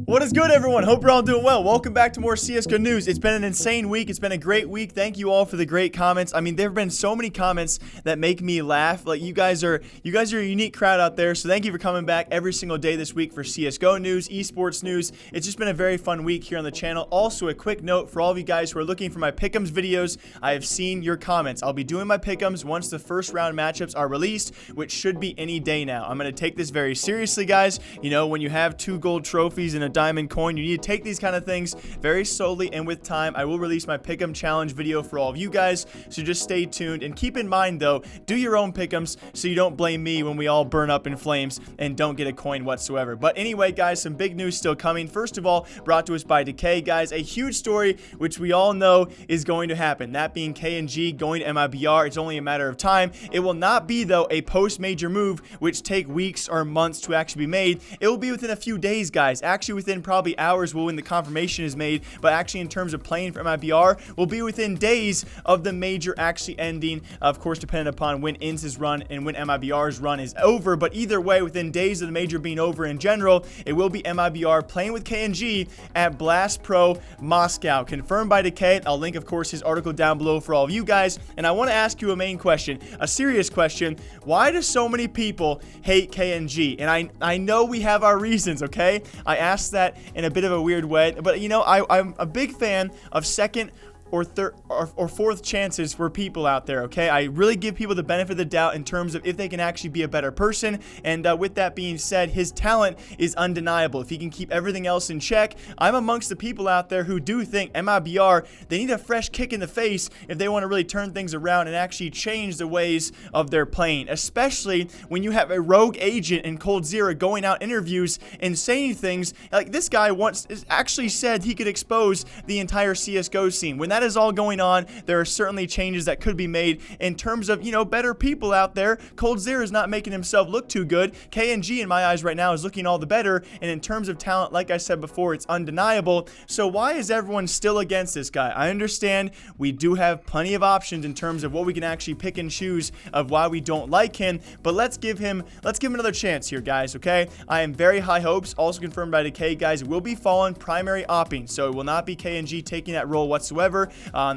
What is good, everyone? Hope you're all doing well. Welcome back to more CSGO news. It's been an insane week. It's been a great week. Thank you all for the great comments. I mean, there have been so many comments that make me laugh. Like, you guys are a unique crowd out there. So thank you for coming back every single day this week for CSGO news, esports news. It's just been a very fun week here on the channel. Also, a quick note for all of you guys who are looking for my pick'ems videos. I have seen your comments. I'll be doing my pick'ems once the first round matchups are released, which should be any day now. I'm going to take this very seriously, guys. You know, when you have 2 gold trophies and a diamond coin, you need to take these kind of things very slowly and with time. I will release my pick'em challenge video for all of you guys, so just stay tuned. And keep in mind, though, do your own pick'ems so you don't blame me when we all burn up in flames and don't get a coin whatsoever. But anyway, guys, some big news still coming. First of all, brought to us by Decay, guys. A huge story which we all know is going to happen, that being kNg going to MiBR. It's only a matter of time. It will not be, though, a post-major move which take weeks or months to actually be made. It will be within a few days, guys. Actually, within probably hours when the confirmation is made, but actually in terms of playing for MiBR will be within days of the major actually ending, of course depending upon when ENCE's run and when MiBR's run is over. But either way, within days of the major being over in general, it will be MiBR playing with kNg at Blast Pro Moscow, confirmed by Decay. I'll link, of course, his article down below for all of you guys. And I want to ask you a main question, a serious question. Why do so many people hate kNg? And I know we have our reasons, okay? I asked that in a bit of a weird way, but you know, I'm a big fan of second or third or fourth chances for people out there, okay? I really give people the benefit of the doubt in terms of if they can actually be a better person. And with that being said, his talent is undeniable. If he can keep everything else in check, I'm amongst the people out there who do think MiBR, they need a fresh kick in the face if they want to really turn things around and actually change the ways of their playing, especially when you have a rogue agent in coldzera going out interviews and saying things like this guy once actually said he could expose the entire CSGO scene. When that is all going on, there are certainly changes that could be made in terms of, you know, better people out there. coldzera is not making himself look too good. kNg, in my eyes right now, is looking all the better. And in terms of talent, like I said before, it's undeniable. So why is everyone still against this guy? I understand we do have plenty of options in terms of what we can actually pick and choose of why we don't like him. But let's give him another chance here, guys, okay? I am very high hopes. Also confirmed by Decay, guys. It will be Fallen primary opping, so it will not be kNg taking that role whatsoever.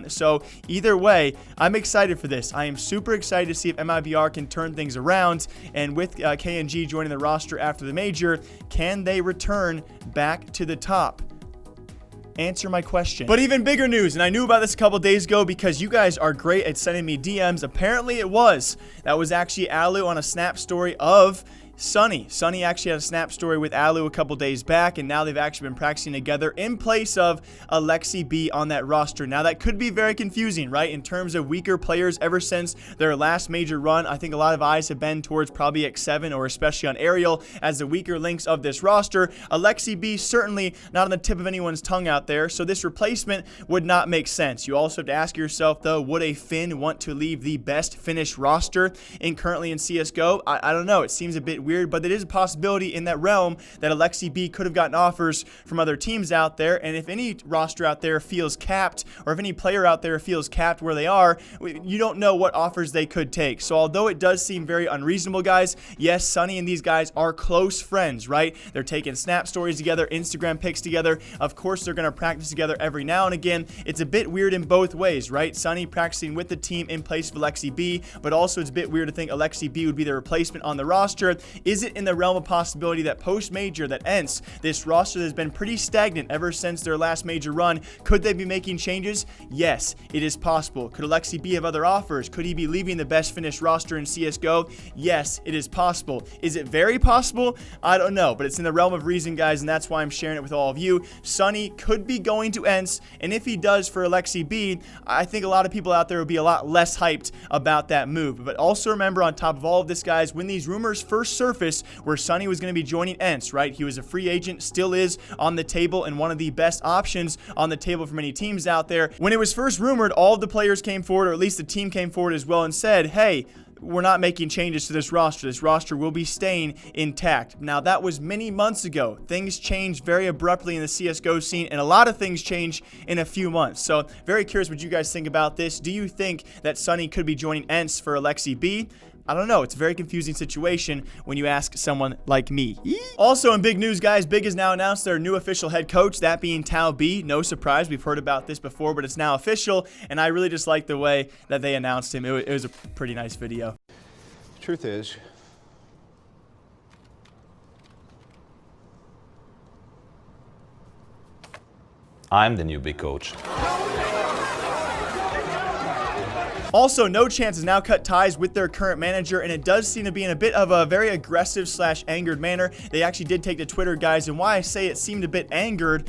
So either way, I'm excited for this. I am super excited to see if MiBR can turn things around, and with kNg joining the roster after the major, can they return back to the top? Answer my question. But even bigger news, and I knew about this a couple days ago because you guys are great at sending me DMs. Apparently it was. That was actually Alu on a snap story of SuNny. SuNny actually had a snap story with Alu a couple days back, and now they've actually been practicing together in place of Aleksib on that roster. Now, that could be very confusing, right? In terms of weaker players ever since their last major run, I think a lot of eyes have been towards probably X7 or especially on Aerial as the weaker links of this roster. Aleksib certainly not on the tip of anyone's tongue out there, so this replacement would not make sense. You also have to ask yourself, though, would a Finn want to leave the best Finnish roster currently in CSGO? I don't know. It seems a bit weird, but it is a possibility in that realm that Aleksib could have gotten offers from other teams out there. And if any roster out there feels capped, or if any player out there feels capped where they are, you don't know what offers they could take. So although it does seem very unreasonable, guys, yes, SuNny and these guys are close friends, right? They're taking snap stories together, Instagram pics together. Of course, they're going to practice together every now and again. It's a bit weird in both ways, right? SuNny practicing with the team in place of Aleksib, but also it's a bit weird to think Aleksib would be the replacement on the roster. Is it in the realm of possibility that post-major, that ENCE, this roster has been pretty stagnant ever since their last major run, could they be making changes? Yes, it is possible. Could Aleksib have other offers? Could he be leaving the best Finnish roster in CSGO? Yes, it is possible. Is it very possible? I don't know, but it's in the realm of reason, guys, and that's why I'm sharing it with all of you. SuNny could be going to ENCE, and if he does for Aleksib, I think a lot of people out there would be a lot less hyped about that move. But also remember, on top of all of this, guys, when these rumors first surfaced, where SuNny was going to be joining ENCE, right? He was a free agent, still is on the table, and one of the best options on the table for many teams out there. When it was first rumored, all of the players came forward, or at least the team came forward as well, and said, hey, we're not making changes to this roster. This roster will be staying intact. Now, that was many months ago. Things changed very abruptly in the CSGO scene, and a lot of things change in a few months. So, very curious what you guys think about this. Do you think that SuNny could be joining ENCE for Aleksib? I don't know. It's a very confusing situation when you ask someone like me. Also in big news, guys, Big has now announced their new official head coach, that being Towb. No surprise, we've heard about this before, but it's now official, and I really just like the way that they announced him. It was a pretty nice video. Truth is, I'm the new big coach. Also, NoChance has now cut ties with their current manager, and it does seem to be in a bit of a very aggressive / angered manner. They actually did take to Twitter, guys, and why I say it seemed a bit angered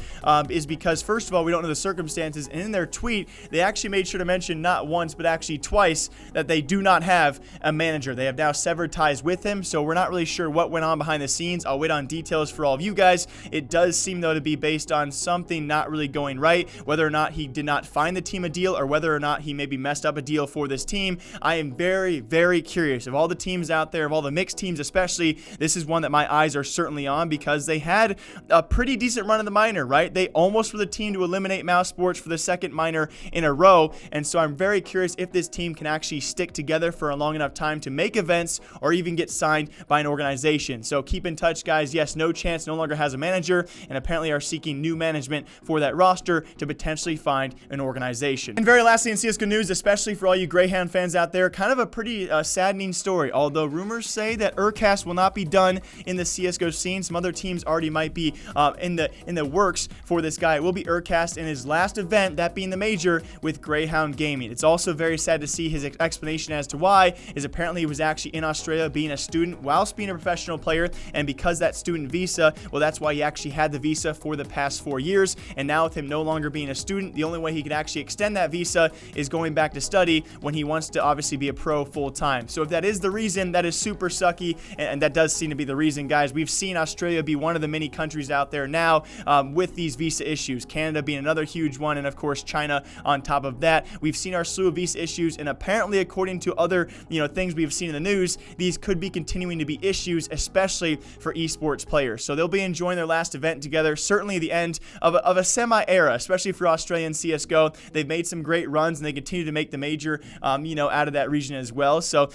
is because, first of all, we don't know the circumstances, and in their tweet, they actually made sure to mention not once, but actually twice, that they do not have a manager. They have now severed ties with him, so we're not really sure what went on behind the scenes. I'll wait on details for all of you guys. It does seem, though, to be based on something not really going right, whether or not he did not find the team a deal, or whether or not he maybe messed up a deal for this team. I am very, very curious. Of all the teams out there, of all the mixed teams especially, this is one that my eyes are certainly on because they had a pretty decent run in the minor, right? They almost were the team to eliminate Mouse Sports for the second minor in a row, and so I'm very curious if this team can actually stick together for a long enough time to make events or even get signed by an organization. So keep in touch, guys. Yes, NoChance no longer has a manager and apparently are seeking new management for that roster to potentially find an organization. And very lastly in CSGO news, especially for all you Grayhound fans out there, kind of a pretty saddening story, although rumors say that ErkaSt will not be done in the CSGO scene. Some other teams already might be in the works for this guy. It will be ErkaSt in his last event, that being the major with Grayhound Gaming. It's also very sad to see his explanation as to why is apparently he was actually in Australia being a student whilst being a professional player, and because that student visa, well, that's why he actually had the visa for the past 4 years, and now with him no longer being a student, the only way he could actually extend that visa is going back to study when he wants to obviously be a pro full-time. So if that is the reason, that is super sucky, and that does seem to be the reason, guys. We've seen Australia be one of the many countries out there now with these visa issues, Canada being another huge one, and of course China on top of that. We've seen our slew of visa issues, and apparently according to other things we've seen in the news, these could be continuing to be issues, especially for esports players. So they'll be enjoying their last event together, certainly the end of a semi-era, especially for Australian CSGO. They've made some great runs, and they continue to make the major out of that region as well. So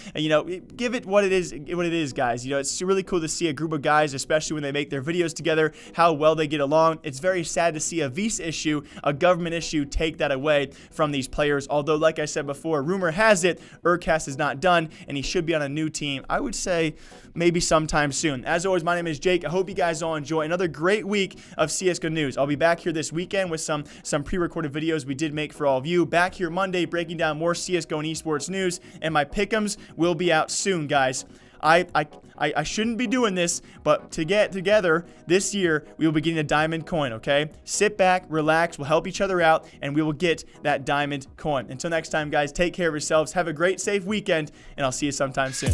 give it what it is, guys. It's really cool to see a group of guys, especially when they make their videos together, how well they get along. It's very sad to see a visa issue, a government issue, take that away from these players. Although, like I said before, rumor has it ErkaSt is not done, and he should be on a new team. I would say maybe sometime soon. As always, my name is Jake. I hope you guys all enjoy another great week of CSGO news. I'll be back here this weekend with some pre-recorded videos we did make for all of you. Back here Monday, breaking down more CSGO and esports news, and my pick'ems will be out soon, guys. I shouldn't be doing this, but to get together this year, we will be getting a diamond coin, okay? Sit back, relax, we'll help each other out, and we will get that diamond coin. Until next time, guys, take care of yourselves. Have a great, safe weekend, and I'll see you sometime soon.